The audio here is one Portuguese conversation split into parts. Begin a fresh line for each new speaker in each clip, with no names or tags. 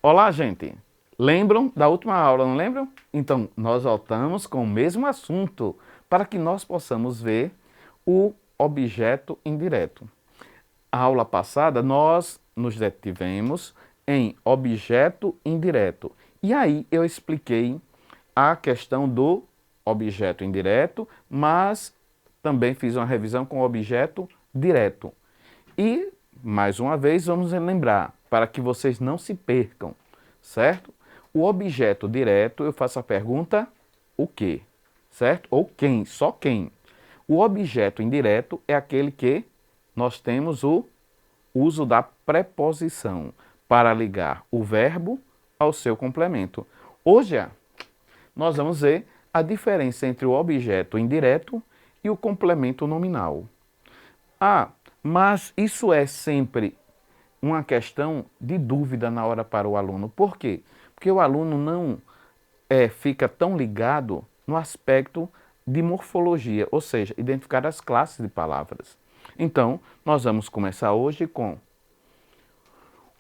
Olá, gente! Lembram da última aula, não lembram? Então, nós voltamos com o mesmo assunto para que nós possamos ver o objeto indireto. A aula passada, nós nos detivemos em objeto indireto. E aí eu expliquei a questão do objeto indireto, mas também fiz uma revisão com o objeto direto. E, mais uma vez, vamos lembrar, para que vocês não se percam, certo? O objeto direto, eu faço a pergunta, o quê? Certo? Ou quem, só quem. O objeto indireto é aquele que nós temos o uso da preposição para ligar o verbo ao seu complemento. Hoje, nós vamos ver a diferença entre o objeto indireto e o complemento nominal. Ah, mas isso é sempre uma questão de dúvida na hora para o aluno. Por quê? Porque o aluno não fica tão ligado no aspecto de morfologia, ou seja, identificar as classes de palavras. Então, nós vamos começar hoje com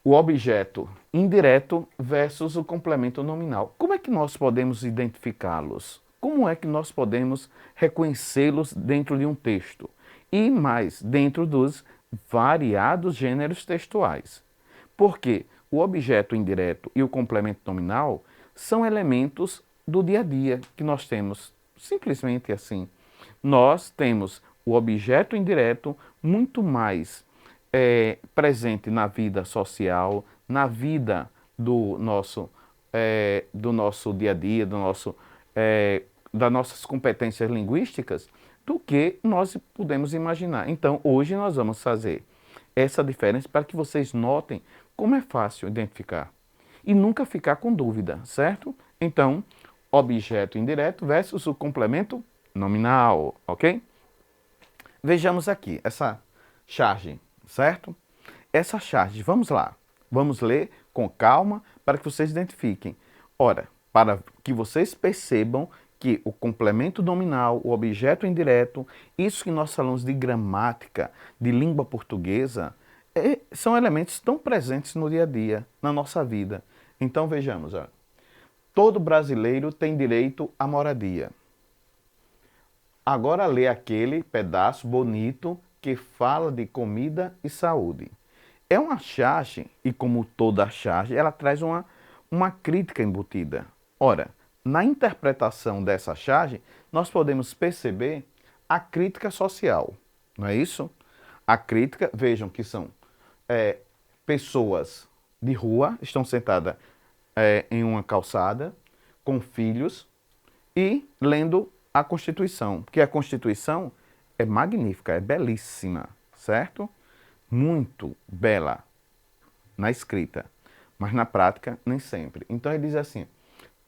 o objeto indireto versus o complemento nominal. Como é que nós podemos identificá-los? Como é que nós podemos reconhecê-los dentro de um texto? E mais, dentro dos variados gêneros textuais. Porque o objeto indireto e o complemento nominal são elementos do dia a dia que nós temos. Simplesmente assim. Nós temos o objeto indireto muito mais presente na vida social, na vida do nosso dia a dia, das nossas competências linguísticas, do que nós podemos imaginar. Então, hoje nós vamos fazer essa diferença para que vocês notem como é fácil identificar e nunca ficar com dúvida, certo? Então, objeto indireto versus o complemento nominal, ok? Vejamos aqui essa charge, certo? Essa charge, vamos lá. Vamos ler com calma para que vocês identifiquem. Ora, para que vocês percebam que o complemento nominal, o objeto indireto, isso que nós falamos de gramática, de língua portuguesa, são elementos tão presentes no dia a dia, na nossa vida. Então vejamos, ó. Todo brasileiro tem direito à moradia. Agora lê aquele pedaço bonito que fala de comida e saúde. É uma charge, e como toda charge, ela traz uma crítica embutida. Ora, na interpretação dessa charge, nós podemos perceber a crítica social, não é isso? A crítica, vejam que são pessoas de rua, estão sentadas em uma calçada, com filhos, e lendo a Constituição, porque a Constituição é magnífica, é belíssima, certo? Muito bela na escrita, mas na prática nem sempre. Então ele diz assim: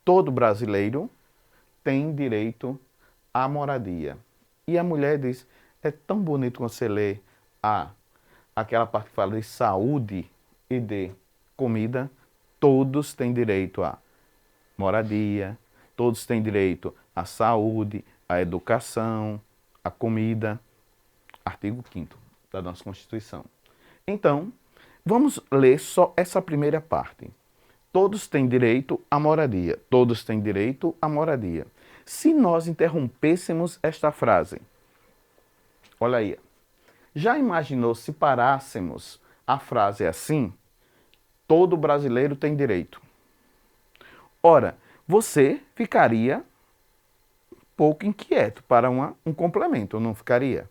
todo brasileiro tem direito à moradia. E a mulher diz: é tão bonito quando você lê aquela parte que fala de saúde e de comida. Todos têm direito à moradia, todos têm direito à saúde, à educação, à comida. Artigo 5º da nossa Constituição. Então, vamos ler só essa primeira parte. Todos têm direito à moradia. Todos têm direito à moradia. Se nós interrompêssemos esta frase, olha aí, já imaginou se parássemos a frase assim? Todo brasileiro tem direito. Ora, você ficaria um pouco inquieto para um complemento, não ficaria?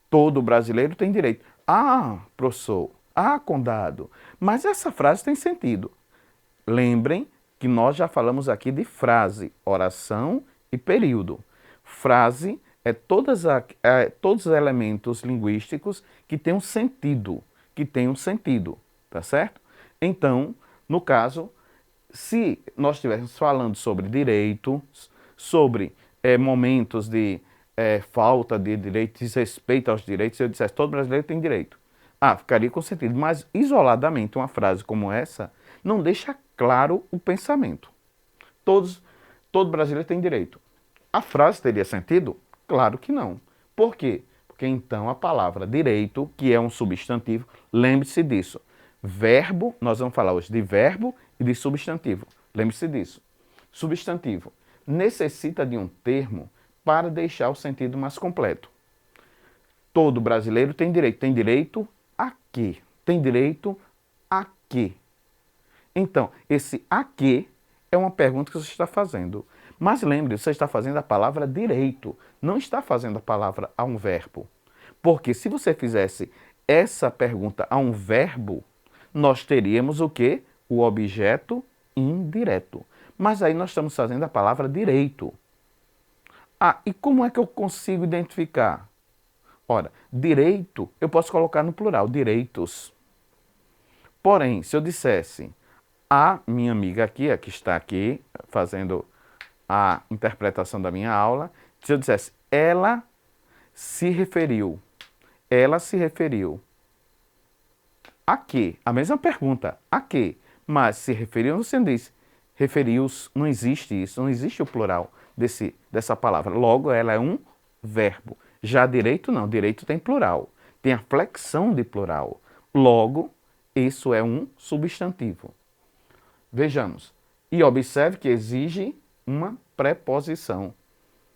Todo brasileiro tem direito. Ah, professor, ah, condado, mas essa frase tem sentido. Lembrem que nós já falamos aqui de frase, oração e período. Frase é todos os elementos linguísticos que têm um sentido, tá certo? Então, no caso, se nós estivéssemos falando sobre direitos, sobre momentos de falta de direito, desrespeito aos direitos, se eu dissesse todo brasileiro tem direito, ficaria com sentido. Mas, isoladamente, uma frase como essa não deixa claro o pensamento. Todo brasileiro tem direito. A frase teria sentido? Claro que não. Por quê? Porque então a palavra direito, que é um substantivo, lembre-se disso, Verbo, nós vamos falar hoje de verbo e de substantivo. Lembre-se disso. Substantivo necessita de um termo para deixar o sentido mais completo. Todo brasileiro tem direito. Tem direito a quê? Tem direito a quê? Então, esse a quê é uma pergunta que você está fazendo. Mas lembre, você está fazendo a palavra direito, não está fazendo a palavra a um verbo. Porque se você fizesse essa pergunta a um verbo, nós teríamos o quê? O objeto indireto. Mas aí nós estamos fazendo a palavra direito. Ah, e como é que eu consigo identificar? Ora, direito eu posso colocar no plural, direitos. Porém, se eu dissesse a minha amiga aqui, a que está aqui fazendo a interpretação da minha aula, se eu dissesse ela se referiu a quê? A mesma pergunta, a quê? Mas se referiu, você não diz referiu-se, não existe isso, não existe o plural dessa palavra. Logo, ela é um verbo. Já direito não, direito tem plural, tem a flexão de plural. Logo, isso é um substantivo. Vejamos, e observe que exige uma preposição.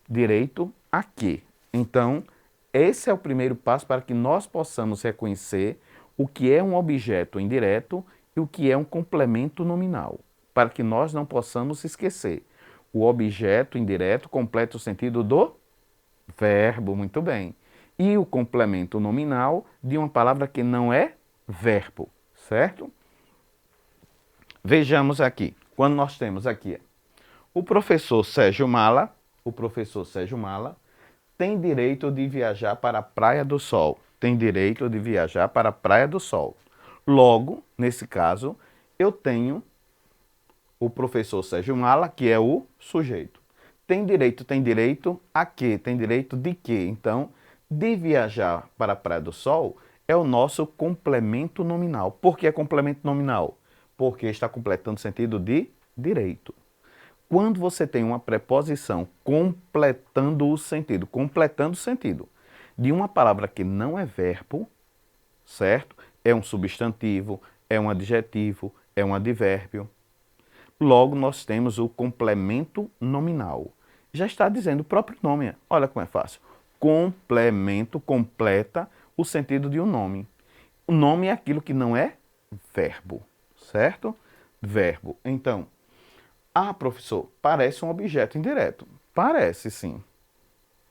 Direito a quê? Então, esse é o primeiro passo para que nós possamos reconhecer o que é um objeto indireto e o que é um complemento nominal, para que nós não possamos esquecer. O objeto indireto completa o sentido do verbo, muito bem. E o complemento nominal de uma palavra que não é verbo, certo? Vejamos aqui, quando nós temos aqui o professor Sérgio Mala tem direito de viajar para a Praia do Sol. Tem direito de viajar para a Praia do Sol. Logo, nesse caso, eu tenho o professor Sérgio Mala, que é o sujeito. Tem direito a quê? Tem direito de quê? Então, de viajar para a Praia do Sol é o nosso complemento nominal. Por que é complemento nominal? Porque está completando o sentido de direito. Quando você tem uma preposição completando o sentido de uma palavra que não é verbo, certo? É um substantivo, é um adjetivo, é um advérbio. Logo, nós temos o complemento nominal. Já está dizendo o próprio nome. Olha como é fácil. Complemento completa o sentido de um nome. O nome é aquilo que não é verbo, certo? Verbo. Então, ah, professor, parece um objeto indireto. Parece, sim.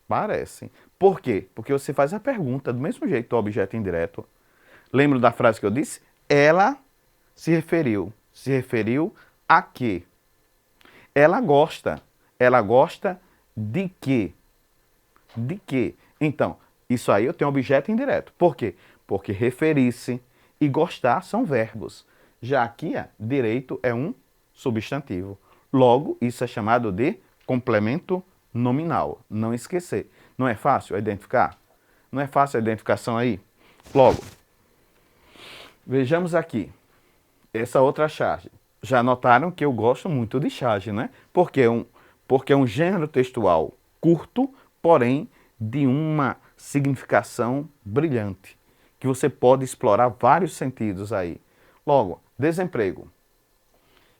Parece. Por quê? Porque você faz a pergunta do mesmo jeito do objeto indireto. Lembra da frase que eu disse? Ela se referiu. Se referiu a quê? Ela gosta. Ela gosta de quê? De quê? Então, isso aí eu tenho objeto indireto. Por quê? Porque referir-se e gostar são verbos. Já aqui, direito é um substantivo. Logo, isso é chamado de complemento nominal. Não esquecer. Não é fácil identificar? Não é fácil a identificação aí? Logo, vejamos aqui essa outra charge. Já notaram que eu gosto muito de charge, né? Porque é um gênero textual curto, porém de uma significação brilhante, que você pode explorar vários sentidos aí. Logo, desemprego.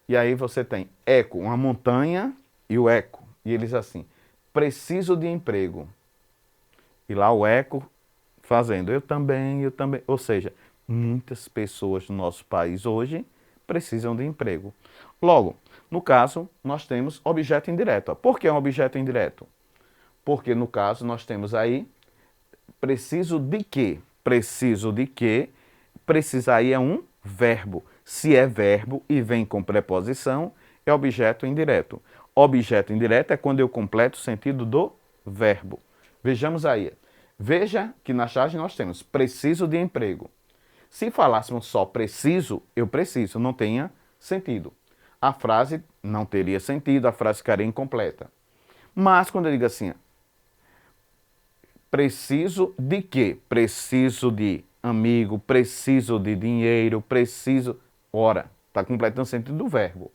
E aí você tem eco, uma montanha e o eco. E eles assim, preciso de emprego. E lá o eco fazendo, eu também. Ou seja, muitas pessoas no nosso país hoje precisam de emprego. Logo, no caso, nós temos objeto indireto. Por que é um objeto indireto? Porque no caso nós temos aí, preciso de quê? Preciso de quê? Precisar aí é um verbo. Se é verbo e vem com preposição, é objeto indireto. Objeto indireto é quando eu completo o sentido do verbo. Vejamos aí. Veja que na charge nós temos preciso de emprego. Se falássemos só preciso, eu preciso, não tenha sentido. A frase não teria sentido, a frase ficaria incompleta. Mas quando eu digo assim, preciso de quê? Preciso de amigo, preciso de dinheiro, preciso... Ora, está completando o sentido do verbo.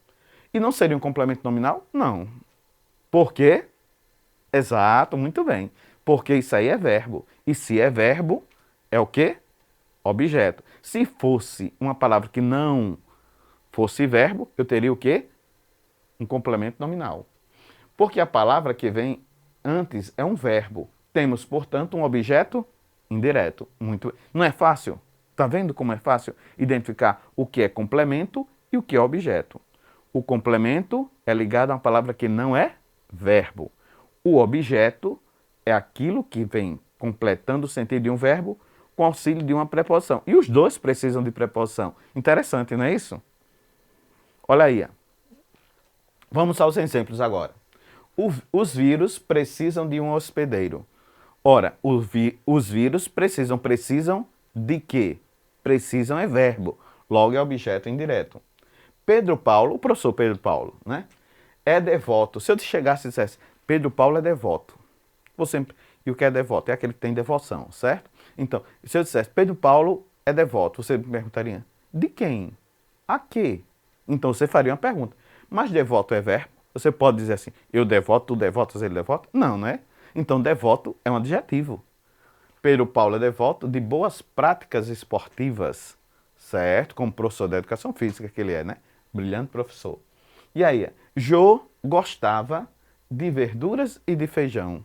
E não seria um complemento nominal? Não. Por quê? Exato, muito bem. Porque isso aí é verbo. E se é verbo, é o quê? objeto. Se fosse uma palavra que não fosse verbo, eu teria o quê? Um complemento nominal. Porque a palavra que vem antes é um verbo. Temos, portanto, um objeto indireto. Não é fácil? Está vendo como é fácil identificar o que é complemento e o que é objeto? O complemento é ligado a uma palavra que não é verbo. O objeto é aquilo que vem completando o sentido de um verbo com auxílio de uma preposição. E os dois precisam de preposição. Interessante, não é isso? Olha aí. Vamos aos exemplos agora. Os vírus precisam de um hospedeiro. Ora, os vírus precisam de quê? Precisam é verbo, logo é objeto indireto. Pedro Paulo, o professor Pedro Paulo, né? É devoto. Se eu te chegasse e dissesse, Pedro Paulo é devoto. E o que é devoto? É aquele que tem devoção, certo? Então, se eu dissesse, Pedro Paulo é devoto, você me perguntaria, de quem? A quê? Então você faria uma pergunta. Mas devoto é verbo? Você pode dizer assim, eu devoto, tu devotas, ele devota? Não, não é? Então devoto é um adjetivo. Pedro Paulo é devoto de boas práticas esportivas, certo? Como professor de educação física que ele é, né? Brilhante professor. E aí, Jô gostava de verduras e de feijão.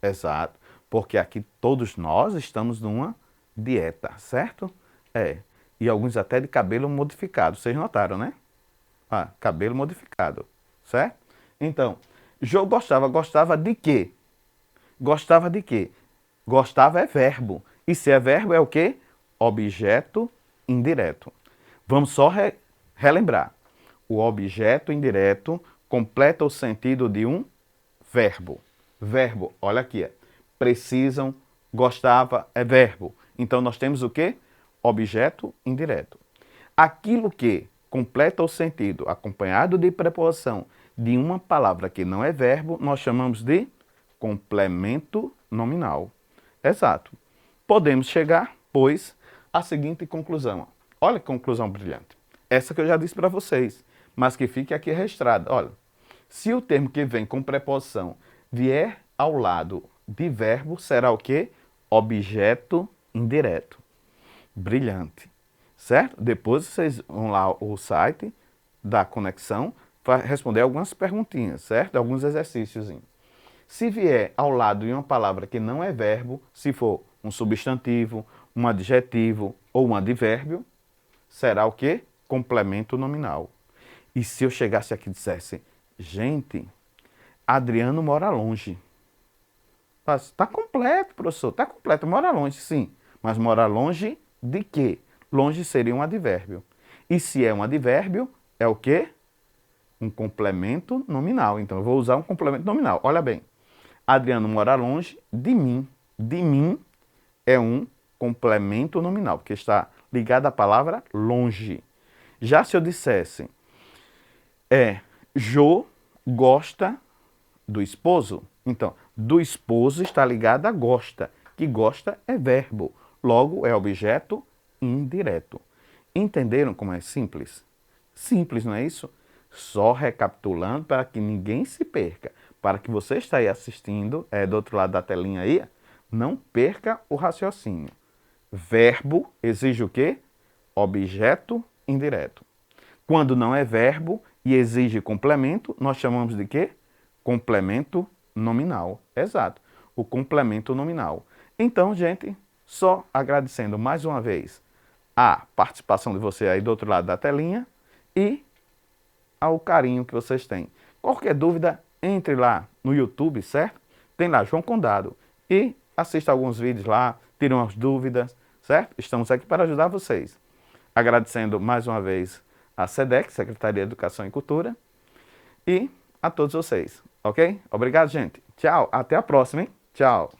Exato. Porque aqui todos nós estamos numa dieta, certo? É. E alguns até de cabelo modificado. Vocês notaram, né? Ah, cabelo modificado, certo? Então, Jô gostava de quê? Gostava de quê? Gostava é verbo. E se é verbo é o quê? Objeto indireto. Vamos só relembrar. O objeto indireto completa o sentido de um verbo. Verbo, olha aqui, precisam, gostava é verbo. Então nós temos o quê? Objeto indireto. Aquilo que completa o sentido acompanhado de preposição de uma palavra que não é verbo, nós chamamos de complemento nominal. Exato. Podemos chegar, pois, à seguinte conclusão. Olha que conclusão brilhante. Essa que eu já disse para vocês, mas que fique aqui registrada. Olha, se o termo que vem com preposição vier ao lado de verbo, será o quê? Objeto indireto. Brilhante. Certo? Depois vocês vão lá ao site da Conexão para responder algumas perguntinhas, certo? Alguns exercícios. Se vier ao lado de uma palavra que não é verbo, se for um substantivo, um adjetivo ou um advérbio, será o quê? Complemento nominal. E se eu chegasse aqui e dissesse, gente, Adriano mora longe. Está completo, professor, está completo, mora longe, sim. Mas mora longe de quê? Longe seria um advérbio. E se é um advérbio, é o quê? Um complemento nominal. Então eu vou usar um complemento nominal. Olha bem. Adriano mora longe de mim. De mim é um complemento nominal, porque está ligado à palavra longe. Já se eu dissesse, Jô gosta do esposo, então, do esposo está ligado a gosta, que gosta é verbo, logo é objeto indireto. Entenderam como é simples? Simples, não é isso? Só recapitulando para que ninguém se perca. Para que você está aí assistindo, do outro lado da telinha aí, não perca o raciocínio. Verbo exige o quê? Objeto indireto. Quando não é verbo e exige complemento, nós chamamos de quê? Complemento nominal. Exato, o complemento nominal. Então, gente, só agradecendo mais uma vez a participação de você aí do outro lado da telinha e ao carinho que vocês têm. Qualquer dúvida, entre lá no YouTube, certo? Tem lá João Condado e assista alguns vídeos lá, tire umas dúvidas, certo? Estamos aqui para ajudar vocês. Agradecendo mais uma vez a SEDEC, Secretaria de Educação e Cultura, e a todos vocês, ok? Obrigado, gente. Tchau, até a próxima, hein? Tchau.